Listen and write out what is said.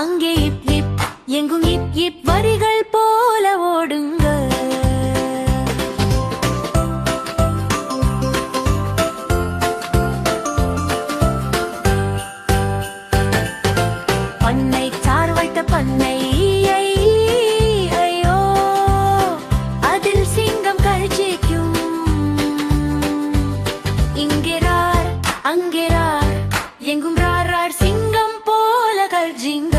அங்கே இப் இப் எங்கும் இப் இப் வரிகள் போல ஓடுங்க. பண்ணை சார் வைத்த பண்ணை ஐயோ, அதில் சிங்கம் கர்ஜிக்கும். இங்கிறார் அங்கிறார் எங்கும் ரார் ரார் சிங்கம் போல கர்ஜிங்க.